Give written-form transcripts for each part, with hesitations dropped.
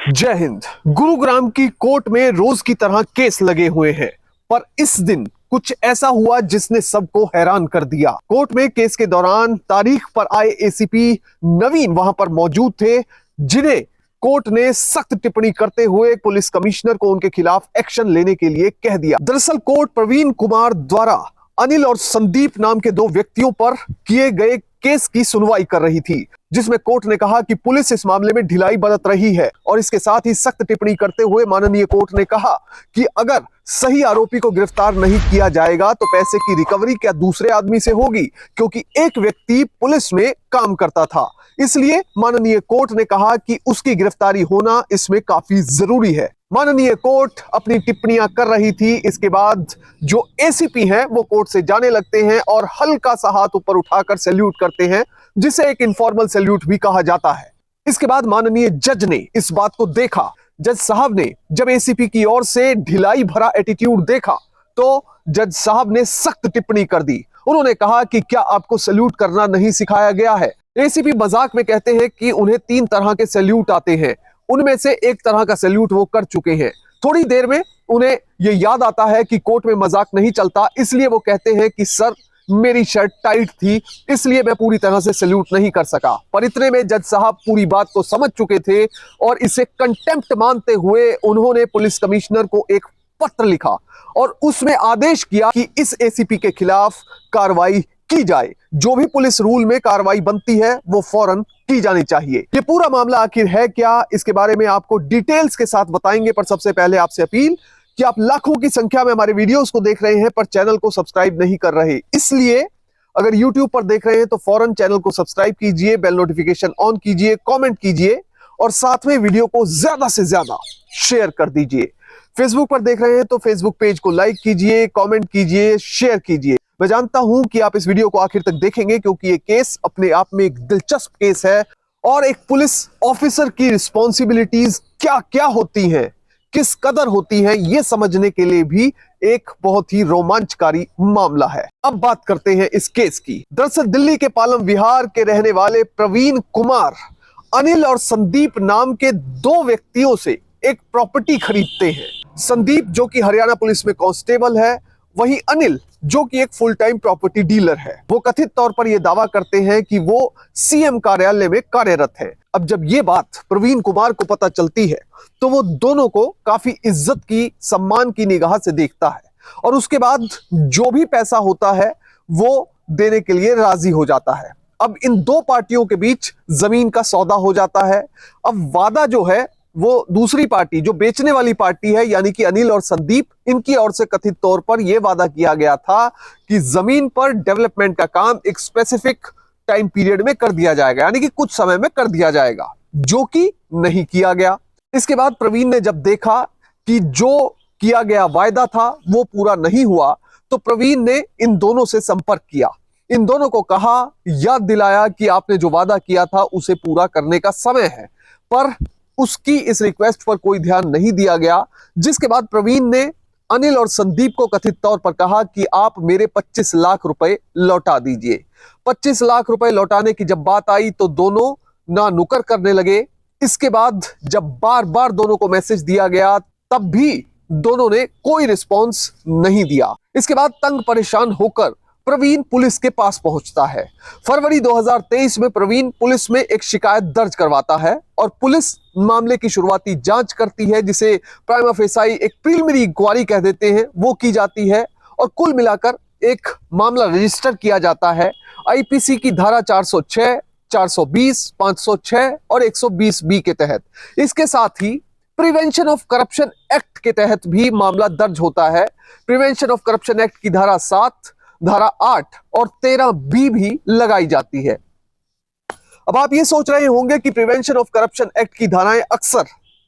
जय हिंद। गुरुग्राम की कोर्ट में रोज की तरह केस लगे हुए हैं, पर इस दिन कुछ ऐसा हुआ जिसने सबको हैरान कर दिया। कोर्ट में केस के दौरान तारीख पर आए एसीपी नवीन वहां पर मौजूद थे, जिन्हें कोर्ट ने सख्त टिप्पणी करते हुए पुलिस कमिश्नर को उनके खिलाफ एक्शन लेने के लिए कह दिया। दरअसल कोर्ट प्रवीण कुमार द्वारा अनिल और संदीप नाम के दो व्यक्तियों पर किए गए केस की सुनवाई कर रही थी, जिसमें कोर्ट ने कहा कि पुलिस इस मामले में ढिलाई बरत रही है और इसके साथ ही सख्त टिप्पणी करते हुए माननीय कोर्ट ने कहा कि अगर सही आरोपी को गिरफ्तार नहीं किया जाएगा तो पैसे की रिकवरी क्या दूसरे आदमी से होगी, क्योंकि एक व्यक्ति पुलिस में काम करता था। इसलिए माननीय कोर्ट ने कहा कि उसकी गिरफ्तारी होना इसमें काफी जरूरी है। माननीय कोर्ट अपनी टिप्पणियां कर रही थी। इसके बाद जो एसीपी हैं वो कोर्ट से जाने लगते हैं और हल्का सा हाथ ऊपर उठाकर सैल्यूट करते हैं, जिसे एक इनफॉर्मल सैल्यूट भी कहा जाता है। इसके बाद माननीय जज ने इस बात को देखा। जज साहब ने जब एसीपी की ओर से ढिलाई भरा एटीट्यूड देखा तो जज साहब ने सख्त टिप्पणी कर दी। उन्होंने कहा कि क्या आपको सैल्यूट करना नहीं सिखाया गया है। एसीपी मजाक में कहते हैं कि उन्हें 3 तरह के सैल्यूट आते हैं, उनमें से एक तरह का सैल्यूट वो कर चुके हैं। थोड़ी देर में उन्हें यह याद आता है कि कोर्ट में मजाक नहीं चलता, इसलिए वो कहते हैं कि सर मेरी शर्ट टाइट थी, इसलिए मैं पूरी तरह से सैल्यूट नहीं कर सका। पर इतने में जज साहब पूरी बात को समझ चुके थे और इसे कंटेम्प्ट मानते हुए उन्होंने पुलिस कमिश्नर को एक पत्र लिखा और उसमें आदेश किया कि इस एसीपी के खिलाफ कार्रवाई की जाए। जो भी पुलिस रूल में कार्रवाई बनती है वो फौरन की जानी चाहिए। ये पूरा मामला आखिर है क्या, इसके बारे में आपको डिटेल्स के साथ बताएंगे, पर सबसे पहले आपसे अपील कि आप लाखों की संख्या में हमारे वीडियोस को देख रहे हैं पर चैनल को सब्सक्राइब नहीं कर रहे, इसलिए अगर YouTube पर देख रहे हैं तो फौरन चैनल को सब्सक्राइब कीजिए, बेल नोटिफिकेशन ऑन कीजिए, कमेंट कीजिए और साथ में वीडियो को ज्यादा से ज्यादा शेयर कर दीजिए। फेसबुक पर देख रहे हैं तो फेसबुक पेज को लाइक कीजिए, कमेंट कीजिए, शेयर कीजिए। मैं जानता हूं कि आप इस वीडियो को आखिर तक देखेंगे क्योंकि ये केस अपने आप में एक दिलचस्प केस है और एक पुलिस ऑफिसर की रिस्पॉन्सिबिलिटीज क्या क्या होती हैं, किस कदर होती है, यह समझने के लिए भी एक बहुत ही रोमांचकारी मामला है। अब बात करते हैं इस केस की। दरअसल दिल्ली के पालम विहार के रहने वाले प्रवीण कुमार अनिल और संदीप नाम के 2 व्यक्तियों से एक प्रॉपर्टी खरीदते हैं। संदीप जो कि हरियाणा पुलिस में कांस्टेबल है, वहीं अनिल जो कि एक फुल टाइम प्रॉपर्टी डीलर है। वो कथित तौर पर यह दावा करते हैं कि वो सीएम कार्यालय में कार्यरत है। अब जब ये बात प्रवीण कुमार को पता चलती है तो वो दोनों को काफी इज्जत की, सम्मान की निगाह से देखता है और उसके बाद जो भी पैसा होता है वो देने के लिए राजी हो जाता है। अब इन 2 पार्टियों के बीच जमीन का सौदा हो जाता है। अब वादा जो है वो दूसरी पार्टी, जो बेचने वाली पार्टी है, यानी कि अनिल और संदीप, इनकी ओर से कथित तौर पर यह वादा किया गया था कि जमीन पर डेवलपमेंट का काम एक स्पेसिफिक टाइम पीरियड में कर दिया जाएगा, यानी कि कुछ समय में कर दिया जाएगा, जो कि नहीं किया गया। इसके बाद प्रवीण ने जब देखा कि जो किया गया वायदा था वो पूरा नहीं हुआ तो प्रवीण ने इन दोनों से संपर्क किया, इन दोनों को कहा, याद दिलाया कि आपने जो वादा किया था उसे पूरा करने का समय है। पर उसकी इस रिक्वेस्ट पर कोई ध्यान नहीं दिया गया, जिसके बाद प्रवीण ने अनिल और संदीप को कथित तौर पर कहा कि आप मेरे 25 लाख रुपए लौटा दीजिए। 25 लाख रुपए लौटाने की जब बात आई तो दोनों ना नुकर करने लगे। इसके बाद जब बार बार दोनों को मैसेज दिया गया तब भी दोनों ने कोई रिस्पॉन्स नहीं दिया। इसके बाद तंग परेशान होकर प्रवीण पुलिस के पास पहुंचता है। फरवरी 2023 में प्रवीण पुलिस में एक शिकायत दर्ज करवाता है और पुलिस मामले की शुरुआती जांच करती है, जिसे प्राइमा फेसाई एक प्रीलिमिनरी इंक्वायरी कह देते हैं, वो की जाती है और कुल मिलाकर एक मामला रजिस्टर किया जाता है आईपीसी की धारा 406, 420, 506 और 120 बी के तहत। इसके साथ ही प्रिवेंशन ऑफ करप्शन एक्ट के तहत भी मामला दर्ज होता है। प्रिवेंशन ऑफ करप्शन एक्ट की धारा 7, धारा 8 और 13 बी भी लगाई जाती है। अब आप ये सोच रहे होंगे कि प्रिवेंशन ऑफ करप्शन एक्ट की धाराएं अक्सर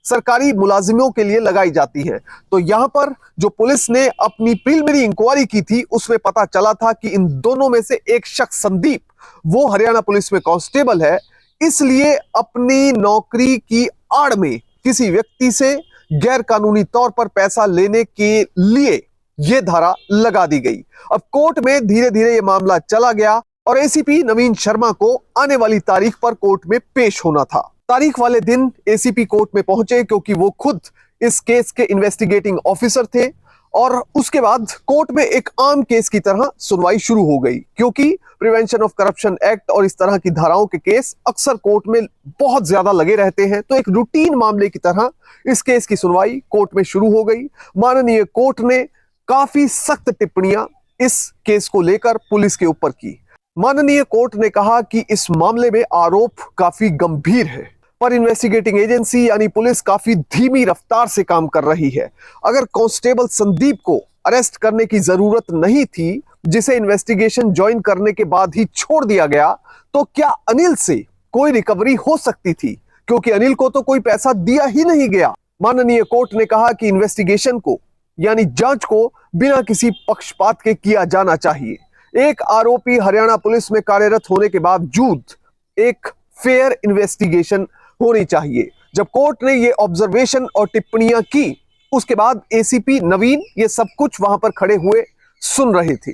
सरकारी मुलाजिमों के लिए लगाई जाती हैं, तो यहां पर जो पुलिस ने अपनी प्रीलिमिनरी इंक्वायरी की थी उसमें पता चला था कि इन दोनों में से एक शख्स संदीप, वो हरियाणा पुलिस में कांस्टेबल है, इसलिए अपनी नौकरी की आड़ में किसी व्यक्ति से गैर कानूनी तौर पर पैसा लेने के लिए यह धारा लगा दी गई। अब कोर्ट में धीरे धीरे यह मामला चला गया और एसीपी नवीन शर्मा को आने वाली तारीख पर कोर्ट में पेश होना था। तारीख वाले दिन एसीपी कोर्ट में पहुंचे क्योंकि वो खुद इस केस के इन्वेस्टिगेटिंग ऑफिसर थे और उसके बाद कोर्ट में एक आम केस की तरह सुनवाई शुरू हो गई क्योंकि प्रिवेंशन ऑफ करप्शन एक्ट और इस तरह की धाराओं के केस अक्सर कोर्ट में बहुत ज्यादा लगे रहते हैं। तो एक रूटीन मामले की तरह इस केस की सुनवाई कोर्ट में शुरू हो गई। माननीय कोर्ट ने काफी सख्त टिप्पणियां इस केस को लेकर पुलिस के ऊपर की। माननीय कोर्ट ने कहा कि इस मामले में आरोप काफी गंभीर है, पर इन्वेस्टिगेटिंग एजेंसी यानी पुलिस काफी धीमी रफ्तार से काम कर रही है। अगर कांस्टेबल संदीप को अरेस्ट करने की जरूरत नहीं थी, जिसे इन्वेस्टिगेशन ज्वाइन करने के बाद ही छोड़ दिया गया, तो क्या अनिल से कोई रिकवरी हो सकती थी? क्योंकि अनिल को तो कोई पैसा दिया ही नहीं गया। माननीय कोर्ट ने कहा कि इन्वेस्टिगेशन को यानी जांच को बिना किसी पक्षपात के किया जाना चाहिए। एक आरोपी हरियाणा पुलिस में कार्यरत होने के बावजूद एक फेयर इन्वेस्टिगेशन होनी चाहिए। जब कोर्ट ने ये ऑब्जर्वेशन और टिप्पणियां की, उसके बाद एसीपी नवीन ये सब कुछ वहां पर खड़े हुए सुन रहे थे।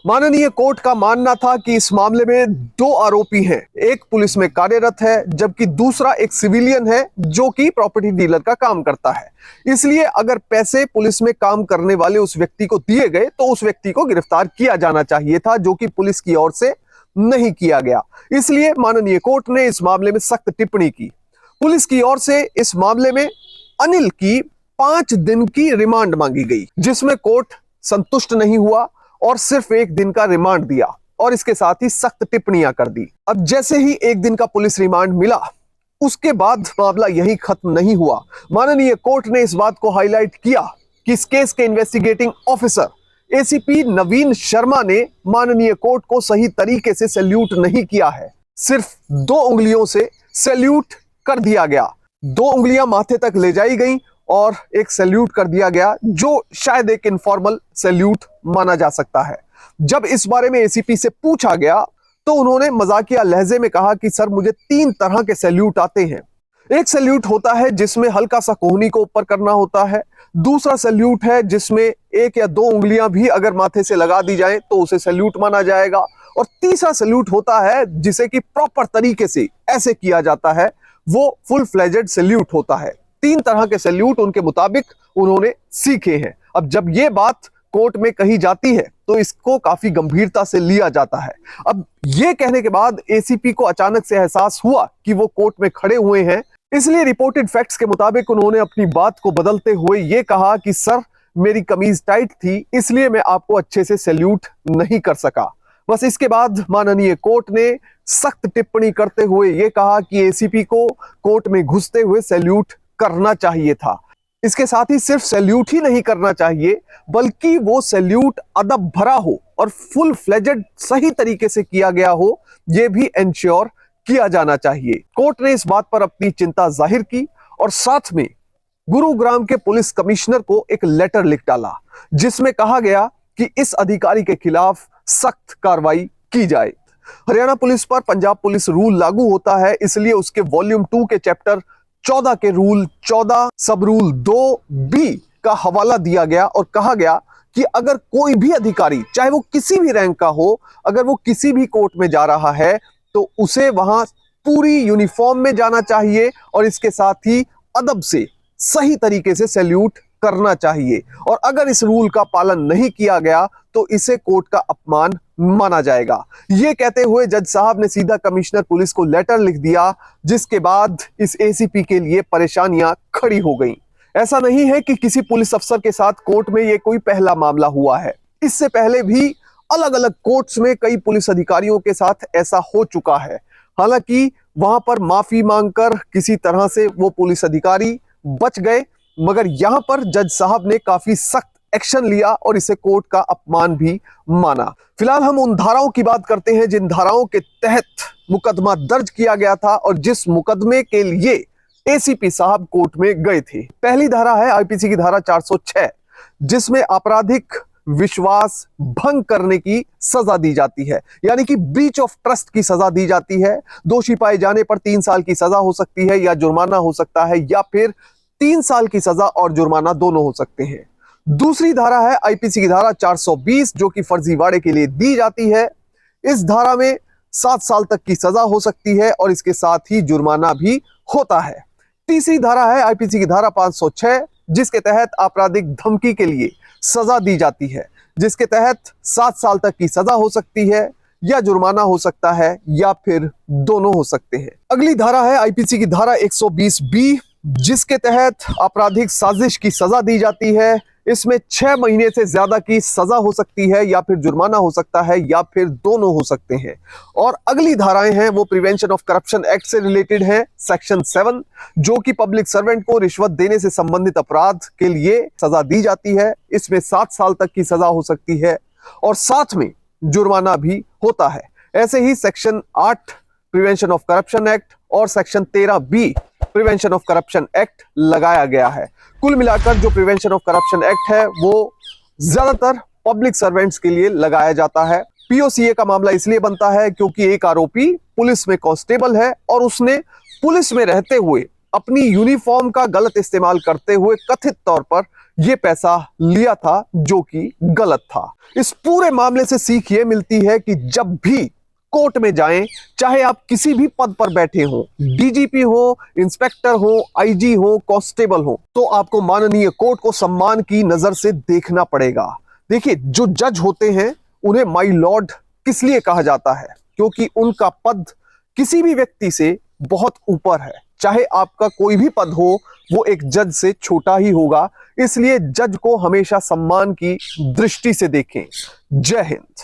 माननीय कोर्ट का मानना था कि इस मामले में दो आरोपी हैं, एक पुलिस में कार्यरत है जबकि दूसरा एक सिविलियन है जो कि प्रॉपर्टी डीलर का काम करता है। इसलिए अगर पैसे पुलिस में काम करने वाले उस व्यक्ति को दिए गए तो उस व्यक्ति को गिरफ्तार किया जाना चाहिए था, जो कि पुलिस की ओर से नहीं किया गया। इसलिए माननीय कोर्ट ने इस मामले में सख्त टिप्पणी की। पुलिस की ओर से इस मामले में अनिल की 5 दिन की रिमांड मांगी गई, जिसमें कोर्ट संतुष्ट नहीं हुआ और सिर्फ 1 दिन का रिमांड दिया और इसके साथ ही सख्त टिप्पणियां कर दी। अब जैसे ही 1 दिन का पुलिस रिमांड मिला, उसके बाद मामला यहीं खत्म नहीं हुआ। माननीय कोर्ट ने इस बात को हाईलाइट किया कि इस केस के इन्वेस्टिगेटिंग ऑफिसर एसीपी नवीन शर्मा ने माननीय कोर्ट को सही तरीके से सैल्यूट नहीं किया है। सिर्फ 2 उंगलियों से सैल्यूट कर दिया गया, 2 उंगलियां माथे तक ले जाई गई और एक सैल्यूट कर दिया गया, जो शायद एक इनफॉर्मल सैल्यूट माना जा सकता है। जब इस बारे में एसीपी से पूछा गया तो उन्होंने मजाकिया लहजे में कहा कि सर, मुझे 3 तरह के सैल्यूट आते हैं। एक सैल्यूट होता है जिसमें हल्का सा कोहनी को ऊपर करना होता है, दूसरा सैल्यूट है जिसमें 1 या 2 उंगलियां भी अगर माथे से लगा दी जाएं तो उसे सैल्यूट माना जाएगा, और तीसरा सैल्यूट होता है जिसे कि प्रॉपर तरीके से ऐसे किया जाता है, वो फुल फ्लेजेड सैल्यूट होता है। 3 तरह के सैल्यूट उनके मुताबिक उन्होंने सीखे हैं। अब जब ये बात कोर्ट में कही जाती है तो इसको काफी गंभीरता से लिया जाता है। अब ये कहने के बाद एसीपी को अचानक से एहसास हुआ कि वो कोर्ट में खड़े हुए हैं, इसलिए रिपोर्टेड फैक्ट्स के मुताबिक उन्होंने अपनी बात को बदलते हुए ये कहा कि सर, मेरी कमीज टाइट थी इसलिए मैं आपको अच्छे से सैल्यूट नहीं कर सका। बस इसके बाद माननीय कोर्ट ने सख्त टिप्पणी करते हुए ये कहा कि एसीपी को कोर्ट में घुसते हुए सैल्यूट करना चाहिए था। इसके साथ ही सिर्फ सैल्यूट ही नहीं करना चाहिए, बल्कि वो सैल्यूट अदब भरा हो और फुल फ्लेजेड सही तरीके से किया गया हो, यह भी इंश्योर किया जाना चाहिए। कोर्ट ने इस बात पर अपनी चिंता जाहिर की और साथ में गुरुग्राम के पुलिस कमिश्नर को एक लेटर लिख डाला, जिसमें कहा गया कि इस अधिकारी के खिलाफ सख्त कार्रवाई की जाए। हरियाणा पुलिस पर पंजाब पुलिस रूल लागू होता है, इसलिए उसके वॉल्यूम 2 के चैप्टर 14 के रूल 14 सब रूल 2B का हवाला दिया गया और कहा गया कि अगर कोई भी अधिकारी, चाहे वो किसी भी रैंक का हो, अगर वो किसी भी कोर्ट में जा रहा है तो उसे वहां पूरी यूनिफॉर्म में जाना चाहिए और इसके साथ ही अदब से सही तरीके से सैल्यूट करना चाहिए, और अगर इस रूल का पालन नहीं किया गया तो इसे कोर्ट का अपमान माना जाएगा। यह कहते हुए जज साहब ने सीधा कमिश्नर पुलिस को लेटर लिख दिया, जिसके बाद इस एसीपी के लिए परेशानियां खड़ी हो गईं। ऐसा नहीं है कि किसी पुलिस अफसर के साथ कोर्ट में यह कोई पहला मामला हुआ है। इससे पहले भी अलग अलग कोर्ट्स में कई पुलिस अधिकारियों के साथ ऐसा हो चुका है। हालांकि वहां पर माफी मांगकर किसी तरह से वो पुलिस अधिकारी बच गए, मगर यहां पर जज साहब ने काफी सख्त एक्शन लिया और इसे कोर्ट का अपमान भी माना। फिलहाल हम उन धाराओं की बात करते हैं जिन धाराओं के तहत मुकदमा दर्ज किया गया था और जिस मुकदमे के लिए एसीपी साहब कोर्ट में गए थे। पहली धारा है आईपीसी की धारा 406, जिसमें आपराधिक विश्वास भंग करने की सजा दी जाती है, यानी कि ब्रीच ऑफ ट्रस्ट की सजा दी जाती है। दोषी पाए जाने पर 3 साल की सजा हो सकती है या जुर्माना हो सकता है, या फिर 3 साल की सजा और जुर्माना दोनों हो सकते हैं। दूसरी धारा है आईपीसी की धारा 420, जो कि फर्जीवाड़े के लिए दी जाती है। इस धारा में 7 साल तक की सजा हो सकती है और इसके साथ ही जुर्माना भी होता है। तीसरी धारा है आईपीसी की धारा 506, जिसके तहत आपराधिक धमकी के लिए सजा दी जाती है, जिसके तहत 7 साल तक की सजा हो सकती है या जुर्माना हो सकता है या फिर दोनों हो सकते हैं। अगली धारा है आईपीसी की धारा 120 बी, जिसके तहत आपराधिक साजिश की सजा दी जाती है। इसमें 6 महीने से ज्यादा की सजा हो सकती है या फिर जुर्माना हो सकता है या फिर दोनों हो सकते हैं। और अगली धाराएं हैं वो प्रिवेंशन ऑफ करप्शन एक्ट से रिलेटेड है, सेक्शन 7, जो कि पब्लिक सर्वेंट को रिश्वत देने से संबंधित अपराध के लिए सजा दी जाती है। इसमें 7 साल तक की सजा हो सकती है और साथ में जुर्माना भी होता है। ऐसे ही section 8 prevention of corruption act और section 13 B prevention of corruption act लगाया गया है। कुल मिलाकर जो प्रिवेंशन ऑफ करप्शन एक्ट है वो ज्यादातर पब्लिक सर्वेंट्स के लिए लगाया जाता है। पीओसीए का मामला इसलिए बनता है क्योंकि एक आरोपी पुलिस में कांस्टेबल है और उसने पुलिस में रहते हुए अपनी यूनिफॉर्म का गलत इस्तेमाल करते हुए कथित तौर पर यह पैसा लिया था, जो कि गलत था। इस पूरे मामले से सीख यह मिलती है कि जब भी कोर्ट में जाएं, चाहे आप किसी भी पद पर बैठे हो, डीजीपी हो, इंस्पेक्टर हो, आईजी हो, कांस्टेबल हो, तो आपको माननीय कोर्ट को सम्मान की नजर से देखना पड़ेगा। देखिए, जो जज होते हैं उन्हें माय लॉर्ड किस लिए कहा जाता है? क्योंकि उनका पद किसी भी व्यक्ति से बहुत ऊपर है। चाहे आपका कोई भी पद हो, वो एक जज से छोटा ही होगा। इसलिए जज को हमेशा सम्मान की दृष्टि से देखें। जय हिंद।